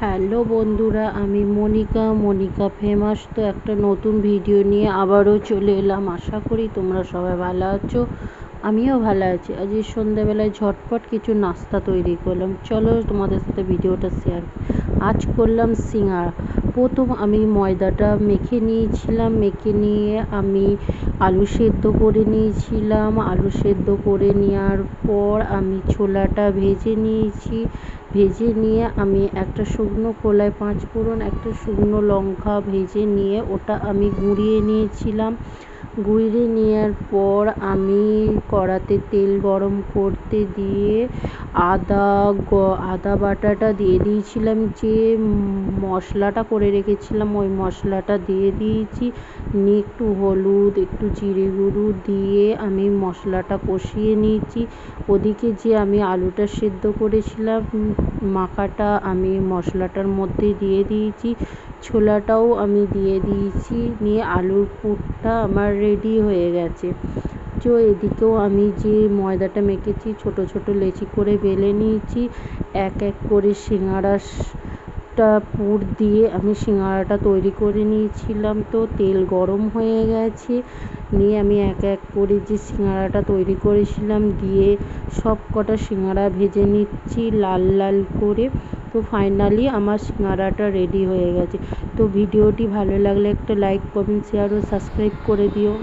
Hello বন্ধুরা, আমি Monika famous. তো একটা নতুন ভিডিও নিয়ে আবারও চলে এলাম। আশা করি তোমরা সবাই ভালো আছো, আমিও ভালো আছি। আজ এই সন্ধ্যাবেলায় ঝটপট কিছু নাস্তা তৈরি করলাম, চলো তোমাদের সাথে ভিডিওটা শেয়ার। আজ করলাম সিঙ্গাড়া। প্রথম আমি ময়দাটা মেখে নিয়েছিলাম, মেখে নিয়ে আমি আলু সেদ্ধ করে নিয়েছিলাম। আলু সেদ্ধ করে নেওয়ার পর আমি ছোলাটা ভেজে নিয়েছি। ভেজে নিয়ে আমি একটা শুকনো কড়ায় 5 ফোড়ন, একটা শুকনো লঙ্কা ভেজে নিয়ে ওটা আমি গুঁড়িয়ে নিয়েছিলাম। গুঁড়িয়ে নেওয়ার পর আমি কড়াতে তেল গরম করতে দিয়ে আদা বাটাটা দিয়ে দিয়েছিলাম। যে মশলাটা করে রেখেছিলাম ওই মশলাটা দিয়ে দিয়েছি। নিয়ে একটু হলুদ, একটু জিরে গুঁড়ো দিয়ে আমি মশলাটা কষিয়ে নিয়েছি। ওদিকে যে আমি আলুটা সেদ্ধ করেছিলাম মাখাটা আমি মশলাটার মধ্যে দিয়ে দিয়েছি। ছোলাটাও আমি দিয়ে দিয়েছি। নিয়ে আলুর পুরটা আমার রেডি হয়ে গেছে। তো এদিকেও আমি যে ময়দাটা মেখেছি ছোট ছোট লেচি করে বেলে নিয়েছি। এক এক করে সিঙ্গাড়াটা পুর দিয়ে আমি সিঙ্গাড়াটা তৈরি করে নিয়েছিলাম। তো তেল গরম হয়ে গেছে, নিয়ে আমি এক এক করে যে সিঙ্গাড়াটা তৈরি করেছিলাম দিয়ে সব কটা সিঙ্গাড়া ভেজে নিচ্ছি লাল লাল করে। তো ফাইনালি আমার সিঙ্গাড়াটা রেডি হয়ে গেছে। তো ভিডিওটি ভালো লাগলে একটা লাইক, কমেন্ট, শেয়ার ও সাবস্ক্রাইব করে দিও।